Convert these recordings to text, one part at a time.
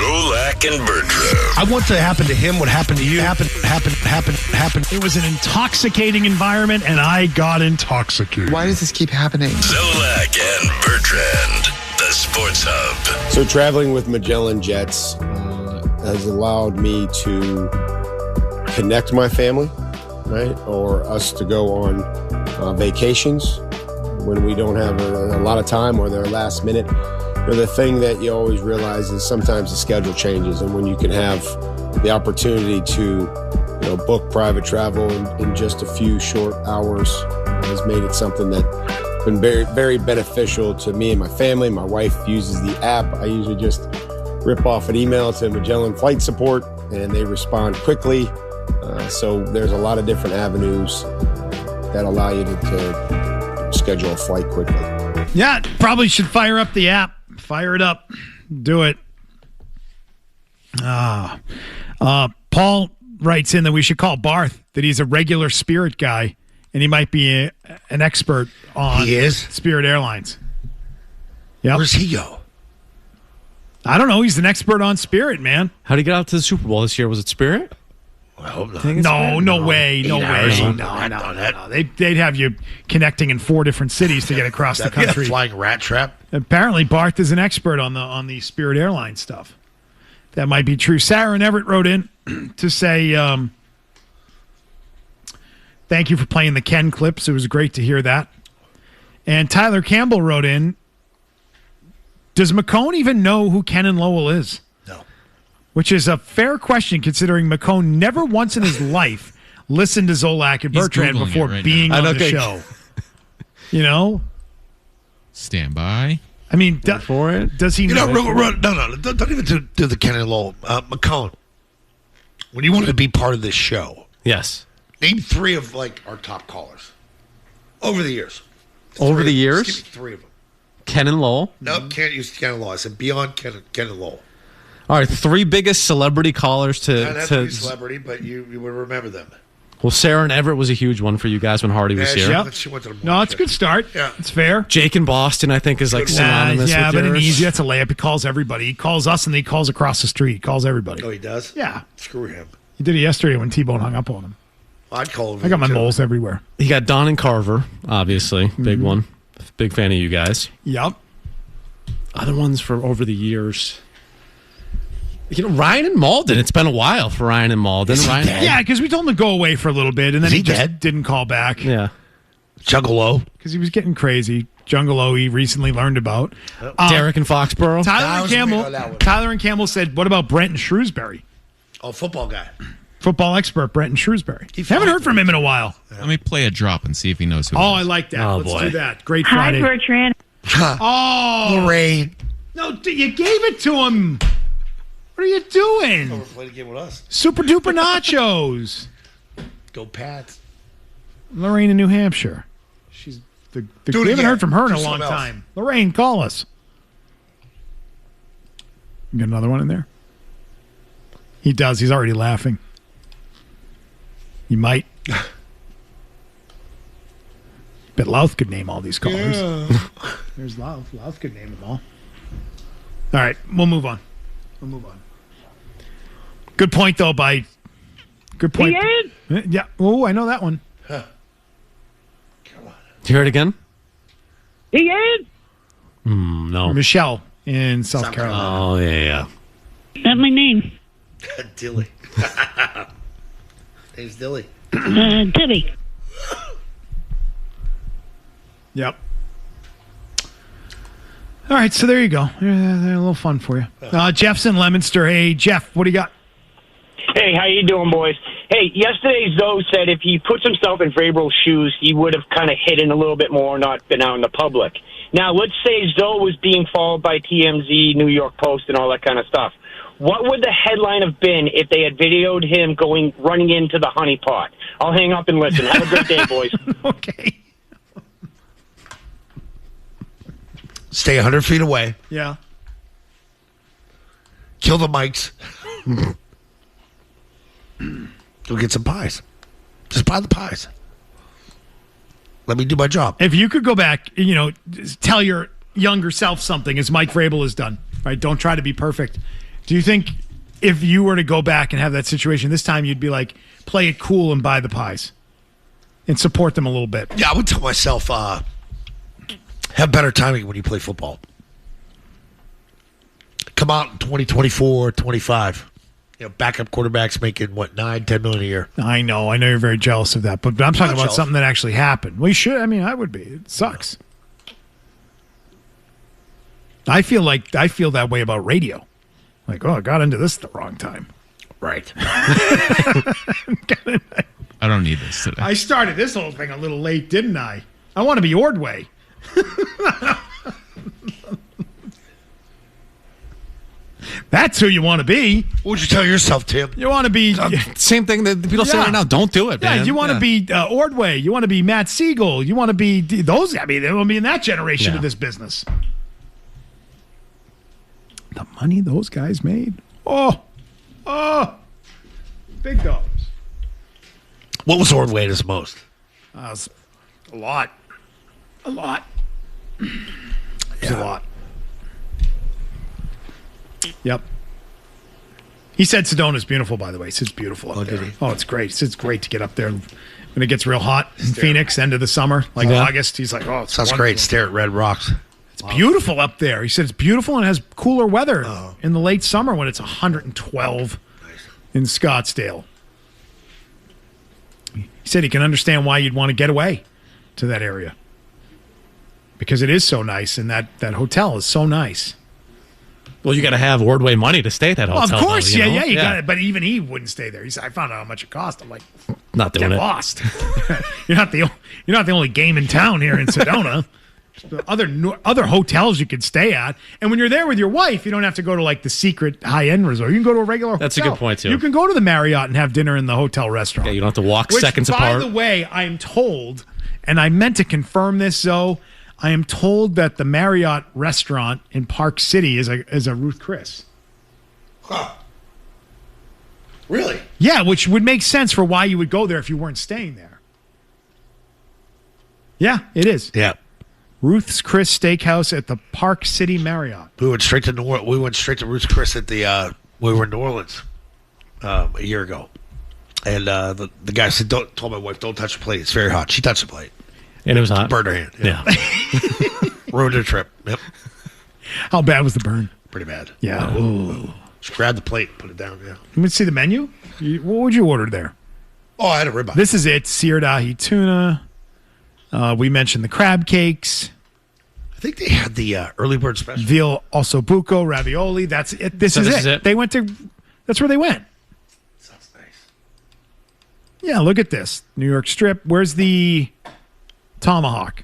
Zolak and Bertrand. I want to happen to him what happened to you. Happen. It was an intoxicating environment, and I got intoxicated. Why does this keep happening? Zolak and Bertrand, the Sports Hub. So traveling with Magellan Jets has allowed me to connect my family, right? Or us to go on vacations when we don't have a lot of time or they're last minute. The thing that you always realize is sometimes the schedule changes, and when you can have the opportunity to book private travel in just a few short hours has made it something that's been very, very beneficial to me and my family. My wife uses the app. I usually just rip off an email to Magellan Flight Support, and they respond quickly. So there's a lot of different avenues that allow you to schedule a flight quickly. Yeah, probably should fire up the app. Fire it up. Do it. Paul writes in that we should call Barth, that he's a regular Spirit guy, and he might be an expert on Spirit Airlines. Yep. Where's he go? I don't know. He's an expert on Spirit, man. How did he get out to the Super Bowl this year? Was it Spirit? I hope not. No way. No. They'd have you connecting in 4 different cities to get across the country. Flying rat trap. Apparently, Barth is an expert on the Spirit Airlines stuff. That might be true. Sarah and Everett wrote in to say, thank you for playing the Ken clips. It was great to hear that. And Tyler Campbell wrote in, does McKone even know who Ken and Lowell is? No. Which is a fair question, considering McKone never once in his life listened to Zolak and Bertrand before being on the show. Stand by. I mean, does he know? No, don't even do the Ken and Lowell. McKone, when you wanted to be part of this show, yes, name 3 of our top callers over the years. Over the years? Just give me 3 of them. Ken and Lowell? No, can't use Ken and Lowell. I said beyond Ken and Lowell. All right, 3 biggest celebrity callers to... Not have to be celebrity, but you would remember them. Well, Sarah and Everett was a huge one for you guys when Hardy was here. She went to the no, it's a good start. Yeah. It's fair. Jake in Boston, I think, is synonymous with but an yours. easy. That's a layup. He calls everybody. He calls us, and he calls across the street. He calls everybody. Oh, he does? Yeah. Screw him. He did it yesterday when T-Bone hung up on him. I'd call him. I got my moles everywhere. He got Don and Carver, obviously. Big one. Big fan of you guys. Yep. Other ones for over the years... Ryan and Malden. It's been a while for Ryan and Malden. Yeah, because we told him to go away for a little bit, and then he just didn't call back. Yeah. Juggalo. Because he was getting crazy. Jungalo he recently learned about. Derek in Foxborough. Tyler and Campbell said, what about Brent and Shrewsbury? Oh, football guy. Football expert, Brent and Shrewsbury. Haven't heard from him in a while. Let me play a drop and see if he knows who. I like that. Let's do that. Great Friday. Hi, Bertrand. Lorraine. No, you gave it to him. What are you doing? We're playing a game with us. Super duper nachos. Go Pats. Lorraine in New Hampshire. She's we haven't heard from her in a long time. Lorraine, call us. You got another one in there? He does. He's already laughing. He might. Bet Louth could name all these callers. Yeah. There's Louth. Louth could name them all. All right, we'll move on. Good point, though, Good point. Yeah. Oh, I know that one. Huh. Come on. Hear it again? No. Michelle in South Carolina. Oh, yeah. That's my name. Dilly. Name's Dilly. Tibby. Yep. All right, so there you go. They're a little fun for you. Jeff's in Leominster. Hey, Jeff, what do you got? Hey, how you doing, boys? Hey, yesterday Zoe said if he puts himself in Vrabel's shoes, he would have kind of hidden a little bit more, not been out in the public. Now, let's say Zoe was being followed by TMZ, New York Post, and all that kind of stuff. What would the headline have been if they had videoed him running into the honey pot? I'll hang up and listen. Have a great day, boys. Okay. Stay 100 feet away. Yeah. Kill the mics. Go get some pies. Just buy the pies. Let me do my job. If you could go back, tell your younger self something, as Mike Vrabel has done, right? Don't try to be perfect. Do you think if you were to go back and have that situation this time, you'd be like, play it cool and buy the pies and support them a little bit? Yeah, I would tell myself, have better timing when you play football. Come out in 2024, 25. Backup quarterbacks making, what, $9-10 million a year. I know you're very jealous of that, but I'm talking about jealous. something that actually happened. Well, you should. I mean, I would be. It sucks. I feel that way about radio. Like, I got into this at the wrong time. Right. I don't need this today. I started this whole thing a little late, didn't I? I want to be Ordway. That's who you want to be. What would you tell yourself, Tim? You want to be... Same thing that the people say right now. Don't do it, man. Yeah, you want to be Ordway. You want to be Matt Siegel. You want to be those... I mean, they want to be in that generation of this business. The money those guys made. Oh. Big dollars. What was Ordway his most? A lot. A lot. It's a lot. Yep. He said Sedona's beautiful, by the way. He said it's beautiful up there. Did he? Oh, it's great. He said it's great to get up there when it gets real hot in Phoenix, end of the summer, like August. He's like, it's Sounds wonderful. great. Stare at red rocks. It's beautiful up there. He said it's beautiful and has cooler weather in the late summer when it's 112 in Scottsdale. He said he can understand why you'd want to get away to that area because it is so nice and that hotel is so nice. Well, you got to have Ordway money to stay at that hotel. Of course, though, you got it. But even he wouldn't stay there. He said, "I found out how much it cost." I'm like, not doing get it. Lost. You're not the only game in town here in Sedona. Other hotels you could stay at, and when you're there with your wife, you don't have to go to like the secret high-end resort. You can go to a regular hotel. That's a good point, too. You can go to the Marriott and have dinner in the hotel restaurant. Yeah, you don't have to walk Which, seconds apart. By the way, I'm told, and I meant to confirm this, Zoe, I am told that the Marriott restaurant in Park City is a Ruth Chris. Huh. Really? Yeah, which would make sense for why you would go there if you weren't staying there. Yeah, it is. Yeah. Ruth's Chris Steakhouse at the Park City Marriott. We went straight to Ruth's Chris at the we were in New Orleans a year ago, and the guy said, told my wife, don't touch the plate. It's very hot. She touched the plate, and it was hot. Burned her hand. Yeah. Ruined her trip. Yep. How bad was the burn? Pretty bad. Yeah. Ooh. Just grab the plate and put it down. Yeah. Let me see the menu. What would you order there? Oh, I had a ribeye. This is it. Seared ahi tuna. We mentioned the crab cakes. I think they had the early bird special. Veal ossobuco, ravioli. That's it. This is it. They went to. That's where they went. Sounds nice. Yeah, look at this. New York strip. Where's the tomahawk?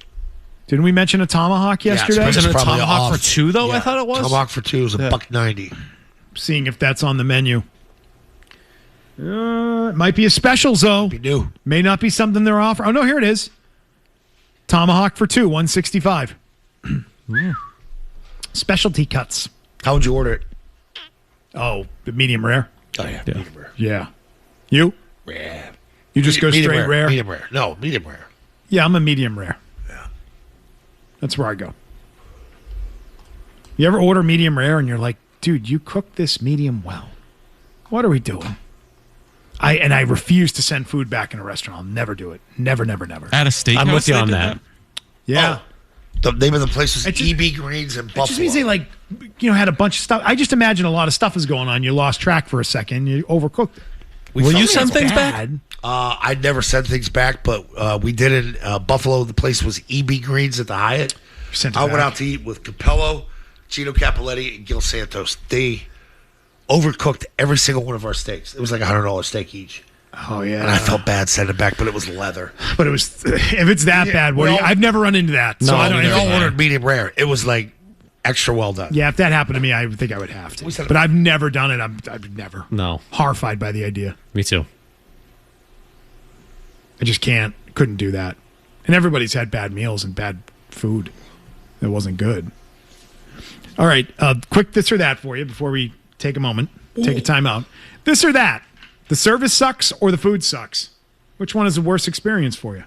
Didn't we mention a tomahawk yesterday? Yeah, Wasn't it a probably tomahawk off. for $2 though? I thought it was. Tomahawk for $2 is $1.90. Seeing if that's on the menu. It might be a special, though. Be new. May not be something they're offering. Oh no, here it is. Tomahawk for $2, $165. Specialty cuts. How would you order it? Oh, the medium rare. Oh yeah, medium rare. Yeah. You? Yeah. You just go Medium straight rare? Medium rare. No, medium rare. Yeah, I'm a medium rare. Yeah. That's where I go. You ever order medium rare and you're like, dude, you cook this medium well. What are we doing? I refuse to send food back in a restaurant. I'll never do it. Never. At a steakhouse, I'm with you they on did that. Yeah. The name of the place was It just- EB Greens in Buffalo. It just means they had a bunch of stuff. I just imagine a lot of stuff is going on. You lost track for a second. You overcooked it. Will you felt send it's things bad. back? I never sent things back, but we did in Buffalo. The place was EB Greens at the Hyatt. Sent it I went back. out to eat with Capello, Gino Capoletti, and Gil Santos. They overcooked every single one of our steaks. It was like $100 steak each. Oh, yeah. And I felt bad sending it back, but it was leather. But it was, if it's that bad, I've never run into that. So No, I don't We know. all ordered medium rare. It was like extra well done. Yeah, if that happened to me, I would think I would have We to. said- But I've never done it. I've never. No. Horrified by the idea. Me too. I just couldn't do that. And everybody's had bad meals and bad food that wasn't good. All right, quick this or that for you before we take a moment, take a time out. This or that. The service sucks or the food sucks? Which one is the worst experience for you?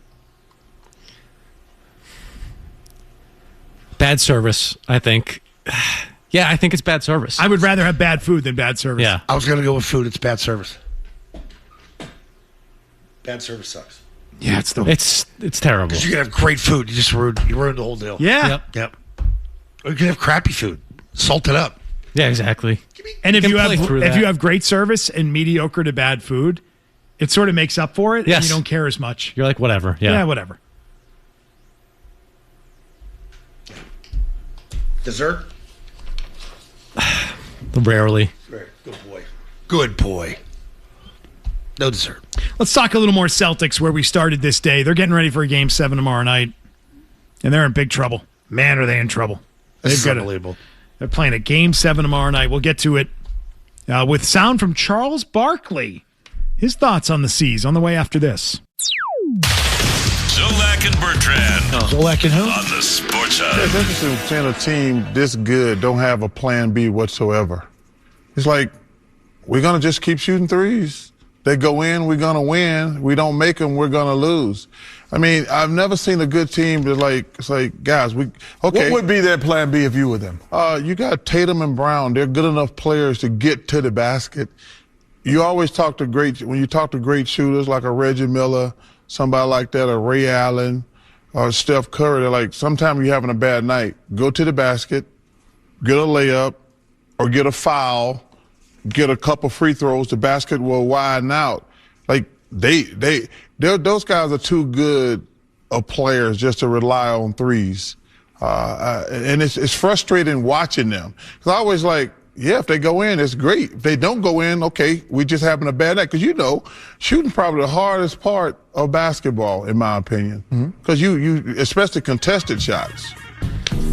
Bad service, I think. Yeah, I think it's bad service. I would rather have bad food than bad service. Yeah. I was going to go with food. It's bad service. Bad service sucks. Yeah, it's terrible. Because you can have great food. You ruined the whole deal. Yeah. Yep. Or you can have crappy food. Salt it up. Yeah, exactly. And if You you can have play through that. you have great service and mediocre to bad food, it sort of makes up for it. Yes. And you don't care as much. You're like, whatever. Yeah. Whatever. Dessert? Rarely. Great. Good boy. Good boy. No dessert. Let's talk a little more Celtics where we started this day. They're getting ready for a Game 7 tomorrow night, and they're in big trouble. Man, are they in trouble. This is unbelievable. They're playing a Game 7 tomorrow night. We'll get to it with sound from Charles Barkley. His thoughts on the C's on the way after this. Zolak and Bertrand Zolak and who? on the Sports It's Hub. interesting seeing a team this good don't have a plan B whatsoever. It's like, we're going to just keep shooting threes. They go in, we're going to win. We don't make them, we're going to lose. I mean, I've never seen a good team that it's like, guys, okay. What would be their plan B if you were them? You got Tatum and Brown. They're good enough players to get to the basket. You always when you talk to great shooters like a Reggie Miller, somebody like that, or Ray Allen, or Steph Curry, they're like, sometimes you're having a bad night. Go to the basket, get a layup, or get a foul, get a couple free throws, the basket will widen out. Like, those guys are too good of players just to rely on threes. And it's frustrating watching them. Because I always if they go in, it's great. If they don't go in, okay, we just having a bad night. Because shooting probably the hardest part of basketball, in my opinion. Because you especially contested shots.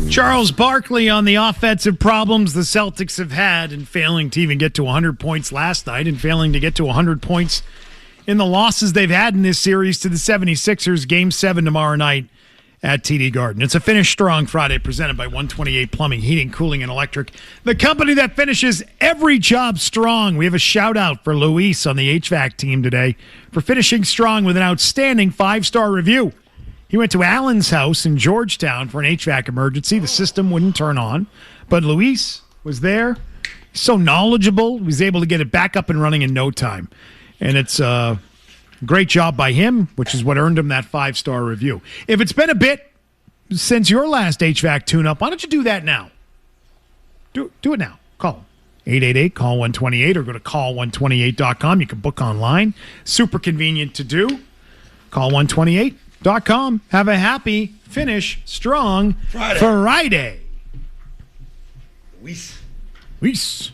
Charles Barkley on the offensive problems the Celtics have had in failing to even get to 100 points last night and failing to get to 100 points in the losses they've had in this series to the 76ers. Game 7 tomorrow night at TD Garden. It's a Finish Strong Friday presented by 128 Plumbing, Heating, Cooling, and Electric, the company that finishes every job strong. We have a shout-out for Luis on the HVAC team today for finishing strong with an outstanding 5-star review. He went to Allen's house in Georgetown for an HVAC emergency. The system wouldn't turn on, but Luis was there. He's so knowledgeable. He was able to get it back up and running in no time. And it's a great job by him, which is what earned him that 5-star review. If it's been a bit since your last HVAC tune-up, why don't you do that now? Do it now. Call him. 888-CALL-128 or go to call128.com. You can book online. Super convenient to do. Call128.com. Have a happy Finish Strong Friday. Weiss.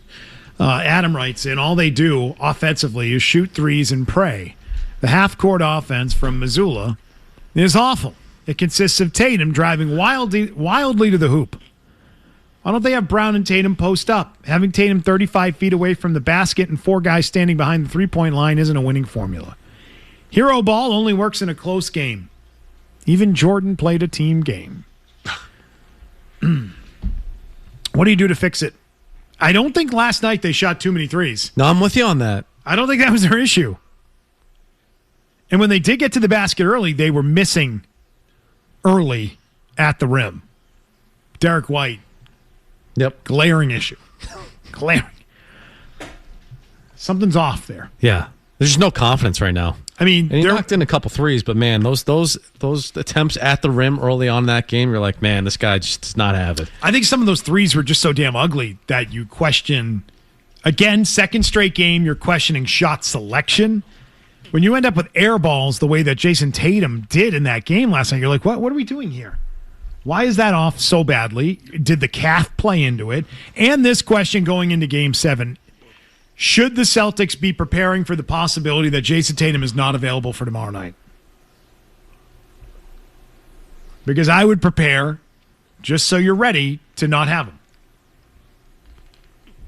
Adam writes in, all they do offensively is shoot threes and pray. The half-court offense from Mazzulla is awful. It consists of Tatum driving wildly to the hoop. Why don't they have Brown and Tatum post up? Having Tatum 35 feet away from the basket and 4 guys standing behind the three-point line isn't a winning formula. Hero ball only works in a close game. Even Jordan played a team game. What do you do to fix it? I don't think last night they shot too many threes. No, I'm with you on that. I don't think that was their issue. And when they did get to the basket early, they were missing early at the rim. Derek White. Yep. Glaring issue. Glaring. Something's off there. Yeah. There's just no confidence right now. I mean, and he knocked in a couple threes, but man, those attempts at the rim early on in that game, you're like, man, this guy just does not have it. I think some of those threes were just so damn ugly that you question. Again, second straight game, you're questioning shot selection. When you end up with air balls the way that Jason Tatum did in that game last night, you're like, what are we doing here? Why is that off so badly? Did the calf play into it? And this question going into Game 7. Should the Celtics be preparing for the possibility that Jason Tatum is not available for tomorrow night? Because I would prepare just so you're ready to not have him.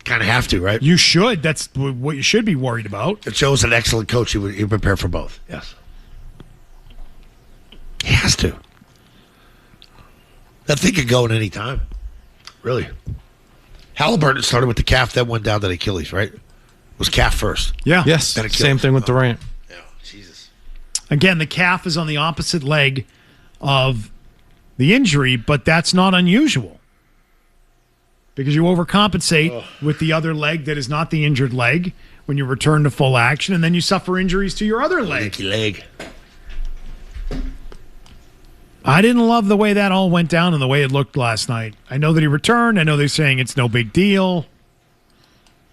Kind of have to, right? You should. That's what you should be worried about. It shows an excellent coach. He would prepare for both. Yes. He has to. That thing could go at any time. Really. Halliburton started with the calf, then went down to the Achilles, right? It was calf first. Yeah. Yes. Same thing with Durant. Yeah. Jesus. Again, the calf is on the opposite leg of the injury, but that's not unusual. because you overcompensate with the other leg that is not the injured leg when you return to full action, and then you suffer injuries to your other leg. Leaky leg. I didn't love the way that all went down and the way it looked last night. I know that he returned. I know they're saying it's no big deal.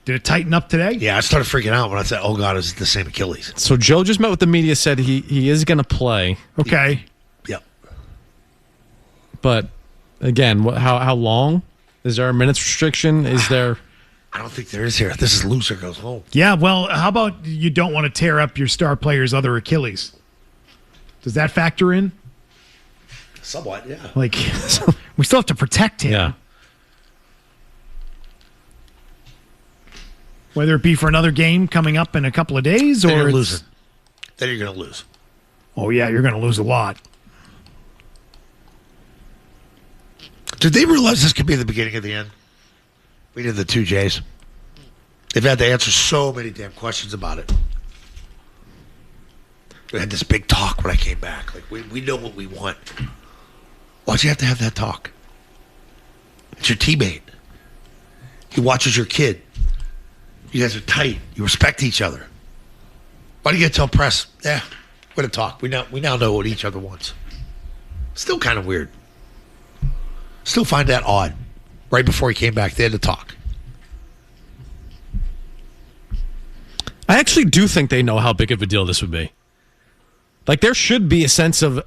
Did it tighten up today? Yeah, I started freaking out when I said, oh, God, is it the same Achilles? So Joe just met with the media, said he is going to play. Okay. Yep. But, again, how long? Is there a minutes restriction? Is there... I don't think there is here. This is loser goes home. Yeah, well, how about you don't want to tear up your star player's other Achilles? Does that factor in? Somewhat, yeah. Like, we still have to protect him. Yeah. Whether it be for another game coming up in a couple of days, Then or you're it's- losing. Then you're going to lose. Oh, yeah, you're going to lose a lot. Did they realize this could be the beginning of the end? We did the 2 J's. They've had to answer so many damn questions about it. We had this big talk when I came back. Like, we know what we want. Why'd you have to have that talk? It's your teammate. He watches your kid. You guys are tight. You respect each other. Why do you get to tell press? Yeah, we're going to talk. We now know what each other wants. Still kind of weird. Still find that odd. Right before he came back, they had to talk. I actually do think they know how big of a deal this would be. Like, there should be a sense of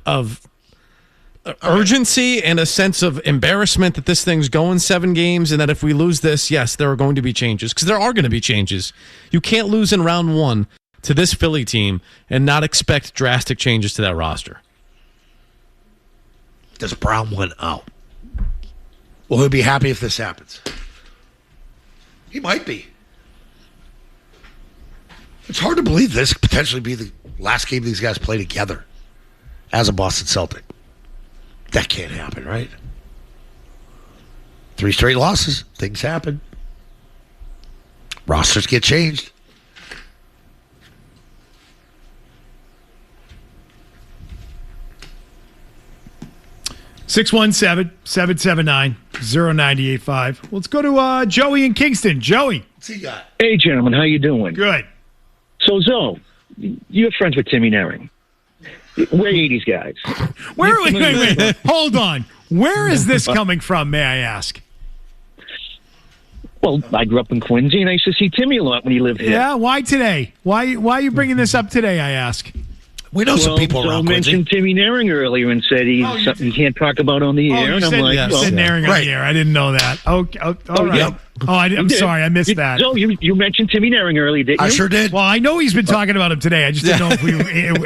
urgency and a sense of embarrassment that this thing's going 7 games, and that if we lose this, yes, there are going to be changes, because there are going to be changes. You can't lose in round 1 to this Philly team and not expect drastic changes to that roster. Does Brown went out? Will he be happy if this happens? He might be. It's hard to believe this could potentially be the last game these guys play together as a Boston Celtic. That can't happen, right? 3 straight losses. Things happen. Rosters get changed. Six 617-779-0985. Let's go to Joey in Kingston. Joey. What's he got? Hey, gentlemen, how you doing? Good. So, Zoe, you're friends with Timmy Nering. We're 80s guys. Wait. Hold on. Where is this coming from, may I ask? Well, I grew up in Quincy, and I used to see Timmy a lot when he lived here. Yeah, why today? Why are you bringing this up today, I ask? We know some people Zoe around Quincy. mentioned Timmy Nering earlier and said he's something you can't talk about on the air. You and I'm said, like, you said Nering on the air. I didn't know that. Okay. All right. yeah. I'm sorry. I missed that. So you mentioned Timmy Nering earlier, didn't you? I sure did. Well, I know he's been talking about him today. I just didn't know if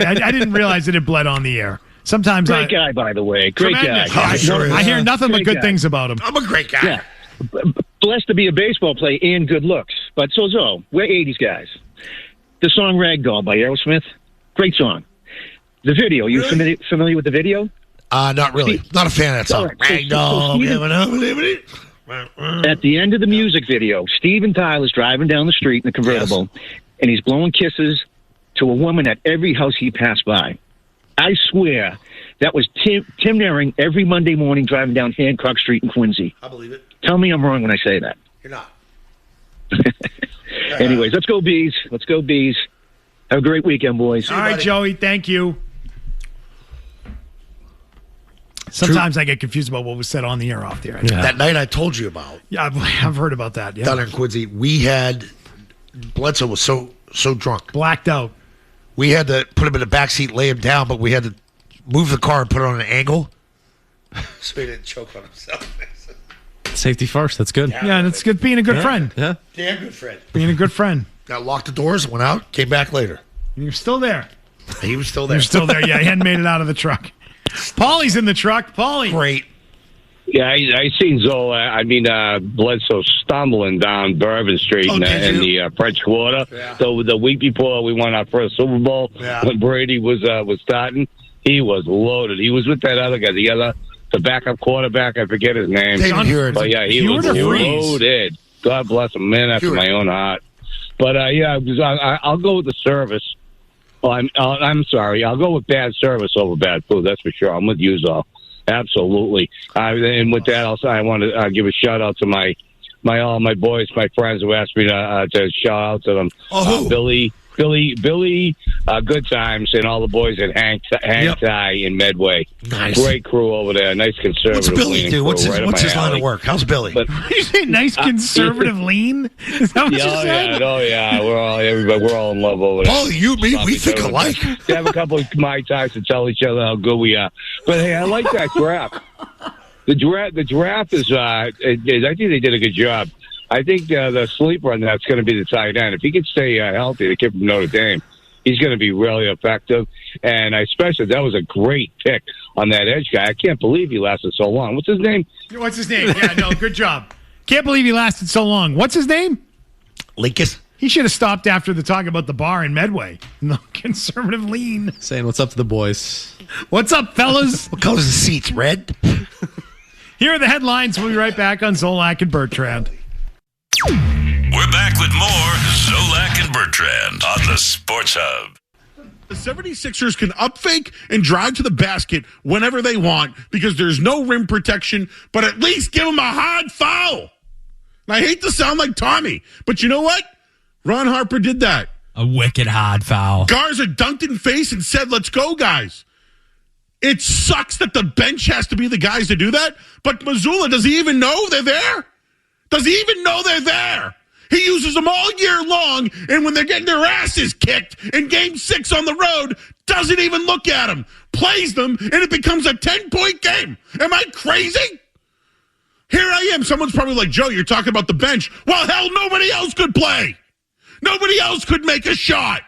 I didn't realize that it bled on the air. Sometimes Great guy, by the way. Great tremendous. guy. I hear nothing but Great good guy. things about him. I'm a great guy. Yeah. Blessed to be a baseball player and good looks. But so, we're 80s guys. The song Ragdoll by Aerosmith, great song. The video, you familiar with the video? Not really. Not a fan of that song. Ragdoll. At the end of the music video, Steven Tyler's driving down the street in a convertible, and he's blowing kisses to a woman at every house he passed by. I swear that was Tim Nering every Monday morning driving down Hancock Street in Quincy. I believe it. Tell me I'm wrong when I say that. You're not. Anyways, let's go Bees. Let's go Bees. Have a great weekend, boys. All right, Joey. Thank you. Sometimes I get confused about what was said on the air, off the air. That night I told you about. Yeah, I've heard about that. Yeah. Down in Quincy, we had Bledsoe was so drunk, blacked out. We had to put him in the back seat, lay him down, but we had to move the car and put it on an angle so he didn't choke on himself. Safety first. That's good. Yeah, and it's good being a good friend. Yeah. Damn good friend. Being a good friend. Got locked the doors, went out, came back later. And you're still there. He was still there. You're still there. Yeah, he hadn't made it out of the truck. Paulie's in the truck. Paulie. Great. Yeah, I seen Bledsoe stumbling down Bourbon Street in the French Quarter. Yeah. So the week before we won our first Super Bowl, when Brady was starting, he was loaded. He was with that other guy, the backup quarterback. I forget his name. David Hewitt. But yeah, he was loaded. God bless him, man after my own heart. But I'll go with the service. Oh, I'm sorry. I'll go with bad service over bad food. That's for sure. I'm with you, Zol. Absolutely. And with that, I want to give a shout out to my all my boys, my friends who asked me to shout out to them. Oh, who? Billy, Good Times, and all the boys at Hang Tie in Medway. Nice. Great crew over there. Nice conservative. What's Billy do? What's his line of work? How's Billy? You say nice conservative lean? Is that what you said? Yeah. We're all in love over there. Paul, you, me, we think alike. We have a couple of Mai Tais to tell each other how good we are. But hey, I like that draft. The draft is. I think they did a good job. I think the sleeper on that's going to be the tight end. If he can stay healthy, the kid from Notre Dame, he's going to be really effective. And especially, that was a great pick on that edge guy. I can't believe he lasted so long. What's his name? Yeah, no, good job. Can't believe he lasted so long. What's his name? Linkus. He should have stopped after the talk about the bar in Medway. No, conservative lean. Saying what's up to the boys. What's up, fellas? What color's the seats? Red? Here are the headlines. We'll be right back on Zolak and Bertrand. We're back with more Zolak and Bertrand on the Sports Hub. The 76ers can up fake and drive to the basket whenever they want because there's no rim protection, but at least give them a hard foul. And I hate to sound like Tommy, but you know what? Ron Harper did that. A wicked hard foul. Garza dunked in face and said, let's go, guys. It sucks that the bench has to be the guys to do that, but Mazzulla, does he even know they're there? Does he even know they're there? He uses them all year long, and when they're getting their asses kicked in Game 6 on the road, doesn't even look at them, plays them, and it becomes a 10-point game. Am I crazy? Here I am. Someone's probably like, Joe, you're talking about the bench. Well, hell, nobody else could play. Nobody else could make a shot.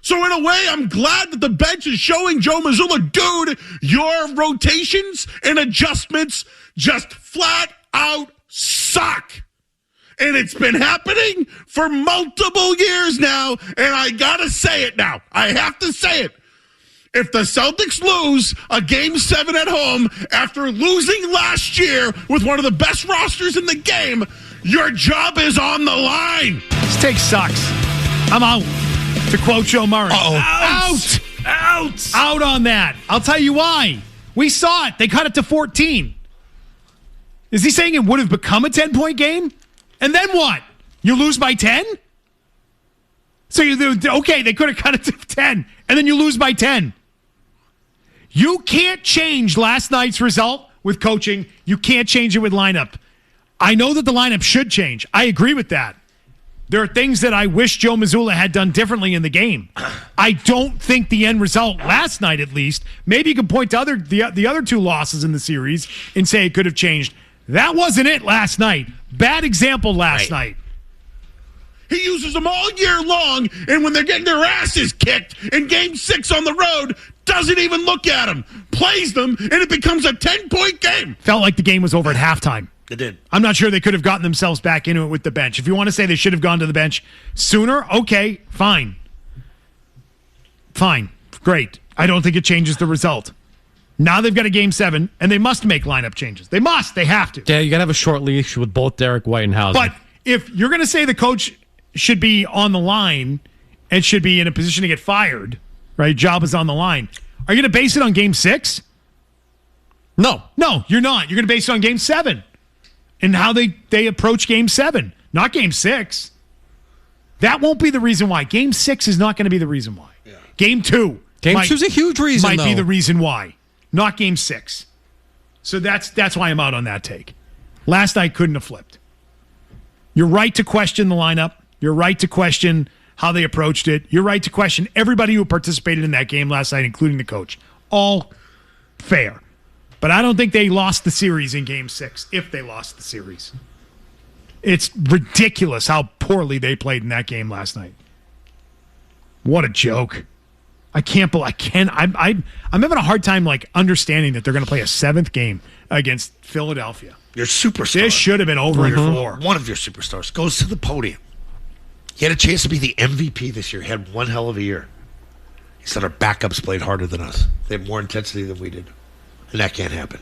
So in a way, I'm glad that the bench is showing Joe Mazzulla, dude, your rotations and adjustments just flat out suck. And it's been happening for multiple years now, and I gotta say it now. I have to say it. If the Celtics lose a Game 7 at home after losing last year with one of the best rosters in the game, your job is on the line. This take sucks. I'm out. To quote Joe Murray. Uh-oh. Out on that. I'll tell you why. We saw it. They cut it to 14. Is he saying it would have become a 10-point game? And then what? You lose by 10? So they could have cut it to 10, and then you lose by 10. You can't change last night's result with coaching. You can't change it with lineup. I know that the lineup should change. I agree with that. There are things that I wish Joe Mazzulla had done differently in the game. I don't think the end result last night, at least, maybe you can point to the other two losses in the series and say it could have changed. That wasn't it last night. Bad example last night. He uses them all year long, and when they're getting their asses kicked in Game 6 on the road, doesn't even look at them, plays them, and it becomes a 10-point game. Felt like the game was over at halftime. It did. I'm not sure they could have gotten themselves back into it with the bench. If you want to say they should have gone to the bench sooner, okay, fine. Fine. Great. I don't think it changes the result. Now they've got a Game 7, and they must make lineup changes. They must. They have to. Yeah, you got to have a short leash with both Derek White and Hauser. But if you're going to say the coach should be on the line and should be in a position to get fired, right? Job is on the line. Are you going to base it on Game 6? No, you're not. You're going to base it on Game 7 and how they approach Game 7, not Game 6. That won't be the reason why. Game 6 is not going to be the reason why. Yeah. Game 2. Game 2 is a huge reason, might be the reason why, not Game 6. So that's why I'm out on that take. Last night couldn't have flipped. You're right to question the lineup. You're right to question how they approached it. You're right to question everybody who participated in that game last night, including the coach. All fair. But I don't think they lost the series in Game 6, if they lost the series. It's ridiculous how poorly they played in that game last night. What a joke. I'm having a hard time understanding that they're going to play a 7th game against Philadelphia. Your superstar. This should have been over in 4. One of your superstars goes to the podium. He had a chance to be the MVP this year. He had one hell of a year. He said our backups played harder than us. They had more intensity than we did. And that can't happen.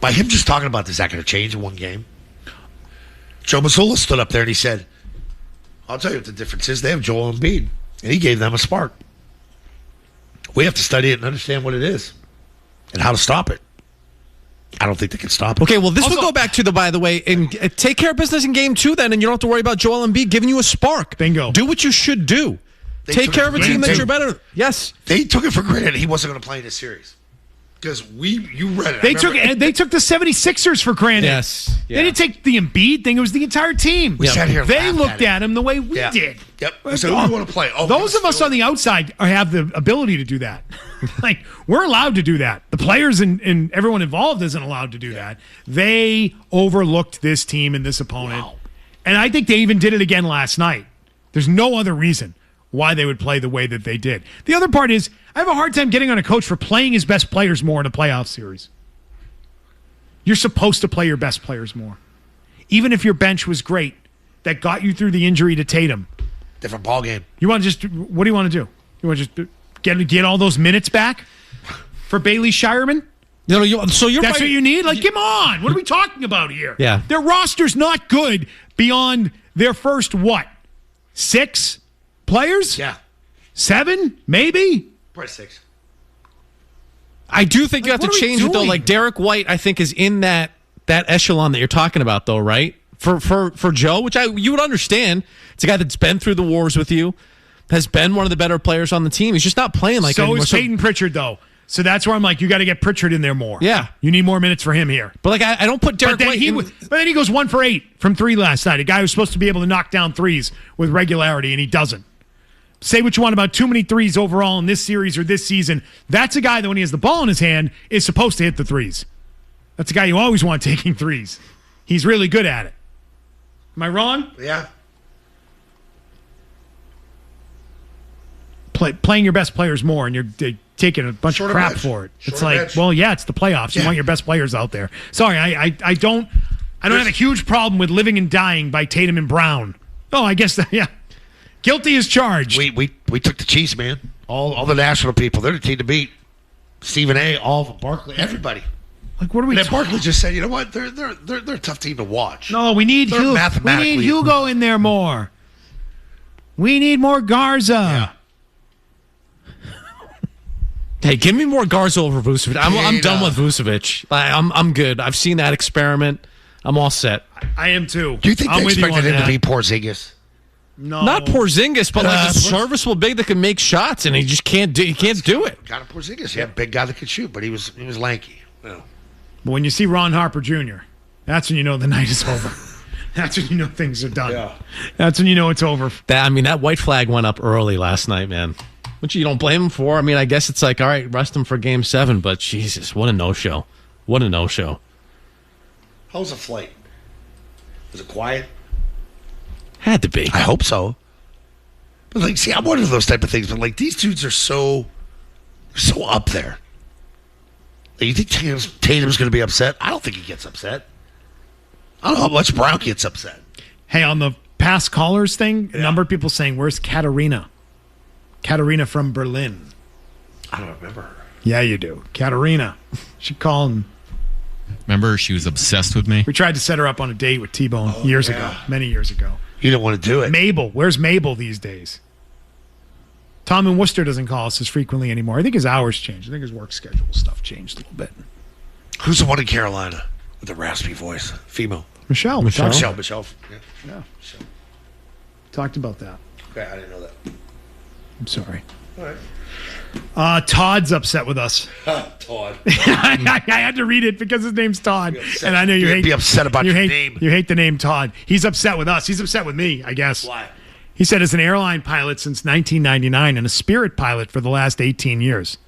By him just talking about this, is that going to change in one game? Joe Mazzulla stood up there and he said, I'll tell you what the difference is. They have Joel Embiid. And he gave them a spark. We have to study it and understand what it is and how to stop it. I don't think they can stop it. Okay, well, this will go back to by the way, and take care of business in game 2 then, and you don't have to worry about Joel Embiid giving you a spark. Bingo. Do what you should do. Take care of a team that you're better. Yes. They took it for granted he wasn't going to play in this series. Because you read it. They took the 76ers for granted. Yes. Yeah. They didn't take the Embiid thing. It was the entire team. We sat here and They laughed looked at him the way we did. Yep. So who do you want to play? Oh, those of us on the outside have the ability to do that. Like, we're allowed to do that. The players and everyone involved isn't allowed to do that. They overlooked this team and this opponent. Wow. And I think they even did it again last night. There's no other reason why they would play the way that they did. The other part is, I have a hard time getting on a coach for playing his best players more in a playoff series. You're supposed to play your best players more. Even if your bench was great, that got you through the injury to Tatum. Different ball game. You want to what do you want to do? You want to just get all those minutes back for Bailey Shireman? That's what you need? Like, come on. What are we talking about here? Yeah. Their roster's not good beyond their first, 6 players? Yeah. 7, maybe? Probably 6. I do think you have to change it, though. Like, Derek White, I think, is in that echelon that you're talking about, though, right? For Joe, which you would understand. It's a guy that's been through the wars with you, has been one of the better players on the team. He's just not playing like so anymore. Is Peyton Pritchard, though. So that's where I'm like, you got to get Pritchard in there more. Yeah. You need more minutes for him here. But, like, I don't put Derek White in. But then he goes 1 for 8 from 3 last night. A guy who's supposed to be able to knock down threes with regularity, and he doesn't. Say what you want about too many threes overall in this series or this season. That's a guy that when he has the ball in his hand is supposed to hit the threes. That's a guy you always want taking threes. He's really good at it. Am I wrong? Yeah. Playing your best players more, and you're taking a bunch of crap for it. It's like, well, yeah, it's the playoffs. You want your best players out there. Sorry, I don't have a huge problem with living and dying by Tatum and Brown. Oh, I guess yeah. Guilty as charged. We took the Chiefs, man. All the national people. They're the team to beat. Stephen A. All of Barkley, everybody. Like, what are we? And Barkley just said, you know what? They're a tough team to watch. No, we need Hugo in there more. We need more Garza. Yeah. Hey, give me more Garza over Vucevic. I'm done with Vucevic. I'm good. I've seen that experiment. I'm all set. I am too. Do you think they expected him to be Porzingis? No, not Porzingis, but like a serviceable big that can make shots, and he just can't do. He can't do it. Got a Porzingis, yeah, big guy that could shoot, but he was lanky. Yeah. But when you see Ron Harper Jr., that's when you know the night is over. That's when you know things are done. Yeah. That's when you know it's over. That white flag went up early last night, man. Which you don't blame him for. I mean, I guess it's like, all right, rest him for Game 7, but Jesus, what a no-show. What a no-show. How was the flight? Was it quiet? Had to be. I hope so. But like, see, I'm one of those type of things, but like these dudes are so up there. Like, you think Tatum's going to be upset? I don't think he gets upset. I don't know how much Brown gets upset. Hey, on the past callers thing, a number of people saying, where's Katarina? Katarina from Berlin. I don't remember her. Yeah, you do. Katarina. She called him. Remember, she was obsessed with me. We tried to set her up on a date with T-Bone years ago, many years ago. You didn't want to do it. Mabel. Where's Mabel these days? Tom in Worcester doesn't call us as frequently anymore. I think his hours changed. I think his work schedule stuff changed a little bit. Who's the one in Carolina with the raspy voice? Female. Michelle. Yeah. Michelle. Talked about that. Okay, I didn't know that. I'm sorry. All right. Todd's upset with us. Todd. I had to read it because his name's Todd, and I know you hate. Be upset about your name. You hate the name Todd. He's upset with us. He's upset with me, I guess. Why? He said, as an airline pilot since 1999 and a Spirit pilot for the last 18 years,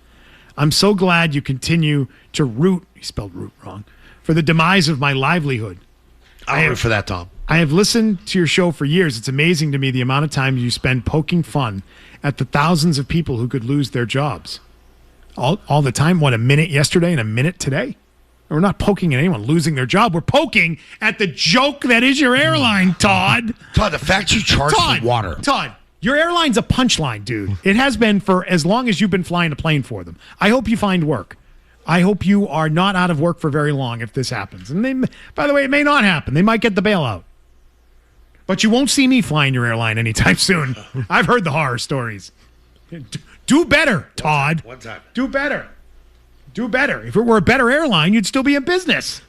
I'm so glad you continue to root. He spelled root wrong. For the demise of my livelihood. I'll root for that, Tom. I have listened to your show for years. It's amazing to me the amount of time you spend poking fun at the thousands of people who could lose their jobs. All the time. What, a minute yesterday and a minute today? We're not poking at anyone losing their job. We're poking at the joke that is your airline, Todd. Todd, the fact you charge for water. Todd, your airline's a punchline, dude. It has been for as long as you've been flying a plane for them. I hope you find work. I hope you are not out of work for very long if this happens. And by the way, it may not happen. They might get the bailout. But you won't see me flying your airline anytime soon. I've heard the horror stories. Do better, Todd. One time. Do better. Do better. If it were a better airline, you'd still be in business.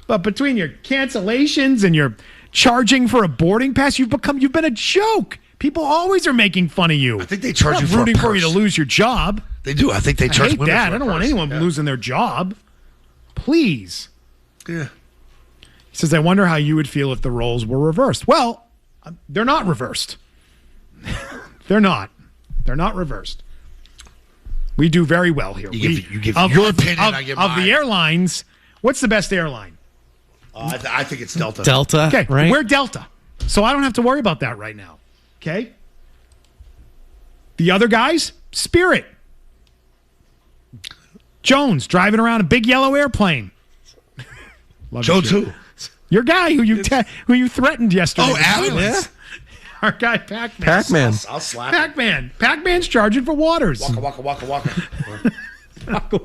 But between your cancellations and your charging for a boarding pass, you've been a joke. People always are making fun of you. I think they charge you for a rooting purse. for you to lose your job. They do. I think they charge I hate women that. for a I don't want purse. anyone losing their job. Please. Yeah. He says, I wonder how you would feel if the roles were reversed. Well, they're not reversed. They're not. They're not reversed. We do very well here. You give your opinion, I give mine. Of the airlines, what's the best airline? I think it's Delta. Delta, Okay, right? we're Delta. So I don't have to worry about that right now. Okay? The other guys, Spirit. Jones driving around a big yellow airplane. Jones who? Your guy who you threatened yesterday. Oh, Adam? Yeah. Our guy, Pac-Man. Pac-Man. I'll slap him. Pac-Man. Pac-Man's charging for waters. Waka, waka, waka, waka.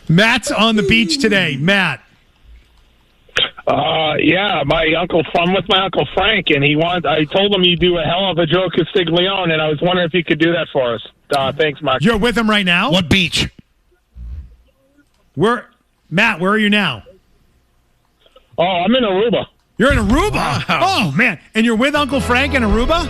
Matt's on the beach today. Matt. Yeah, I'm with my Uncle Frank, and I told him you do a hell of a Joe Castiglione, and I was wondering if you could do that for us. Thanks, Mark. You're with him right now? What beach? Matt, where are you now? Oh, I'm in Aruba. You're in Aruba? Wow. Oh, man. And you're with Uncle Frank in Aruba?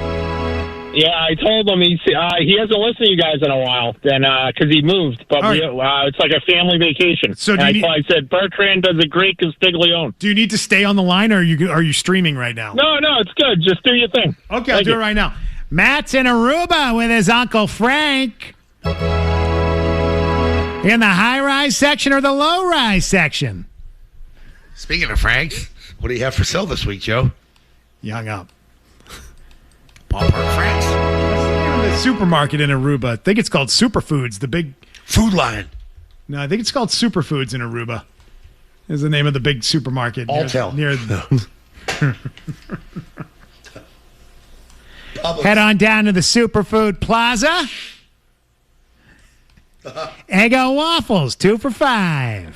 Yeah, I told him he hasn't listened to you guys in a while, because he moved. But it's like a family vacation. So I said Bertrand does a great Castiglione. Do you need to stay on the line, or are you streaming right now? No, it's good. Just do your thing. Okay, I'll do it right now. Matt's in Aruba with his Uncle Frank. In the high-rise section or the low-rise section? Speaking of Franks, what do you have for sale this week, Joe? You hung up. Ballpark Franks. The supermarket in Aruba. I think it's called Superfoods, the big Food Line. No, I think it's called Superfoods in Aruba. Is the name of the big supermarket. Alltel. Head on down to the Superfood Plaza. Eggo waffles, 2 for $5.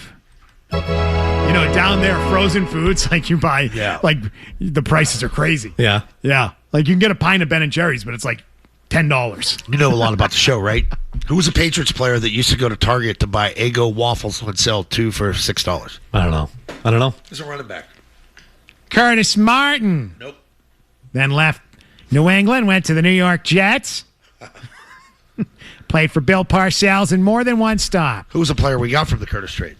Down there, frozen foods, like you buy, like the prices are crazy. Yeah. Yeah. Like you can get a pint of Ben & Jerry's, but it's like $10. You know a lot about the show, right? Who was a Patriots player that used to go to Target to buy Eggo waffles and sell 2 for $6? I don't know. There's a running back. Curtis Martin. Nope. Then left New England, went to the New York Jets. Played for Bill Parcells in more than one stop. Who was a player we got from the Curtis trade?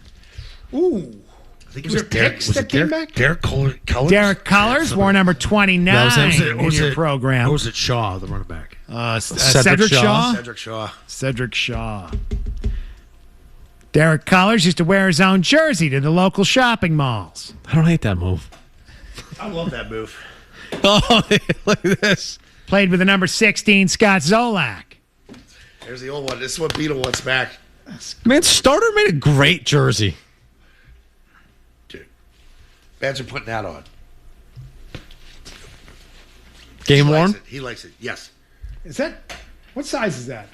Ooh. I think Was it was there Derek. picks Was that it came Derek? back? Derek Cullors? Derek Cullors wore number 29 in your program. Or was it Shaw, the running back? Cedric Shaw? Cedric Shaw. Cedric Shaw. Derek Cullors used to wear his own jersey to the local shopping malls. I don't hate that move. I love that move. Oh, look at this. Played with the number 16, Scott Zolak. There's the old one. This is what Beetle wants back. Man, Starter made a great jersey. Dude. Fans are putting that on. Game worn? He likes it. Yes. Is that, what size is that?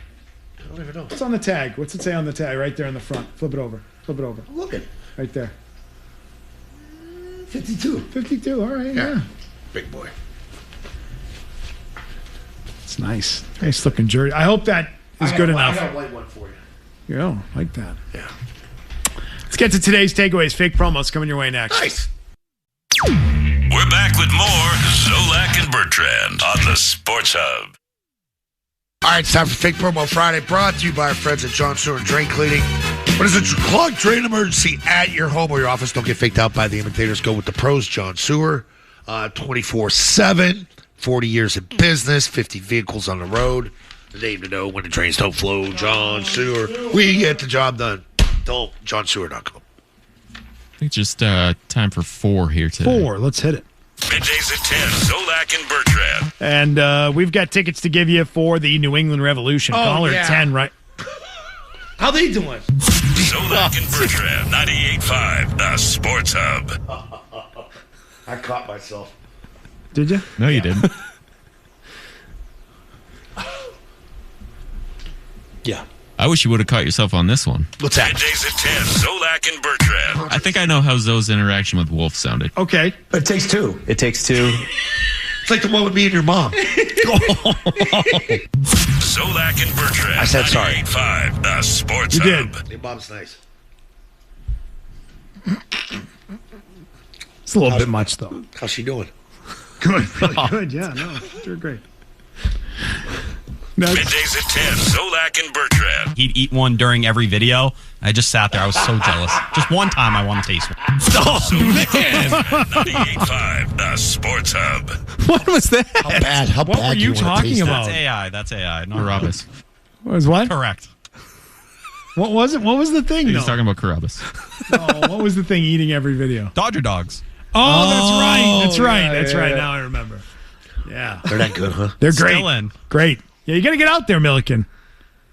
I don't even know. What's on the tag? What's it say on the tag? Right there in the front. Flip it over. Look at Right there. 52. 52, all right, yeah. Big boy. It's nice. Nice looking jersey. I hope that is good enough. I got a white one for you. Yeah, like that. Yeah. Let's get to today's takeaways. Fake promos coming your way next. Nice. We're back with more Zolak and Bertrand on the Sports Hub. All right, it's time for Fake Promo Friday, brought to you by our friends at John Stewart Drain Cleaning. When there's a clogged drain emergency at your home or your office, don't get faked out by the imitators. Go with the pros, John Sewer, 24/7, 40 years in business, 50 vehicles on the road. The name to know when the drains don't flow, John Sewer. We get the job done. Don't, johnsewer.com. I think just time for 4 here today. 4. Let's hit it. Middays at 10, Zolak and Bertrand. And we've got tickets to give you for the New England Revolution. Caller at 10, right? How they doing? Zolak and Bertrand, 98.5, the Sports Hub. I caught myself. Did you? No, you didn't. Yeah. I wish you would have caught yourself on this one. What's that? Middays at 10, Zolak and Bertrand. I think I know how Zoe's interaction with Wolf sounded. Okay. It takes 2. It takes 2. It's like the one with me and your mom. Zolak and Bertrand. I said sorry. 98.5, the Sports You Hub. did. Your mom's nice. It's a little bit much, though. How's she doing? Good, really good. Yeah, no, you're great. Middays at 10, Zolak and Bertrand. He'd eat one during every video. I just sat there. I was so jealous. Just one time I want to taste one. Zolak and 98.5, the Sports Hub. What was that? How What bad were do you wanna talking taste about? that? That's AI. Not Carabas. Was what? Correct. What was it? What was the thing? He though? was talking about Carabas. Oh, what was the thing eating every video? Dodger dogs. Oh, that's right. That's right. yeah, That's yeah, right. yeah. Now I remember. Yeah. They're that good, huh? They're great. Still in. Great. Yeah, you got to get out there, Milliken.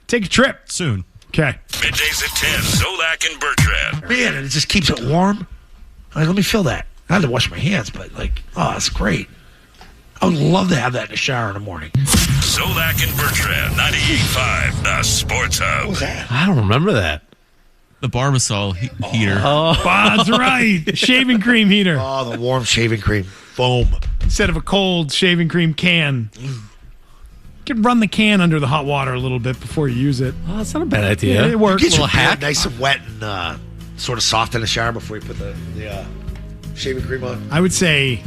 Take a trip. Soon. Okay. Middays at 10, Zolak and Bertrand. Man, and it just keeps it warm. Like, let me feel that. I had to wash my hands, but that's great. I would love to have that in the shower in the morning. Zolak and Bertrand, 98.5, the Sports Hub. What was that? I don't remember that. The Barbasol heater. Oh, that's right. Shaving cream heater. Oh, the warm shaving cream. Boom. Instead of a cold shaving cream can. You can run the can under the hot water a little bit before you use it. Oh, that's not a bad idea. Yeah, it works. Get your Little hair hack. nice and wet and sort of soft in the shower before you put the shaving cream on. I would say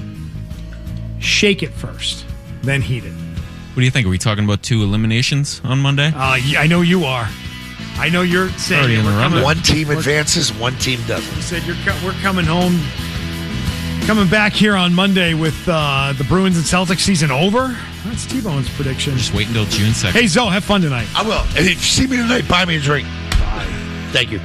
shake it first, then heat it. What do you think? Are we talking about 2 eliminations on Monday? I know you are. I know you're saying Already in the we're run. coming- One team advances, one team doesn't. You said we're coming home, coming back here on Monday with the Bruins and Celtics season over. That's T-Bone's prediction. Just wait until June 2nd. Hey, Zoe, have fun tonight. I will. And if you see me tonight, buy me a drink. Thank you.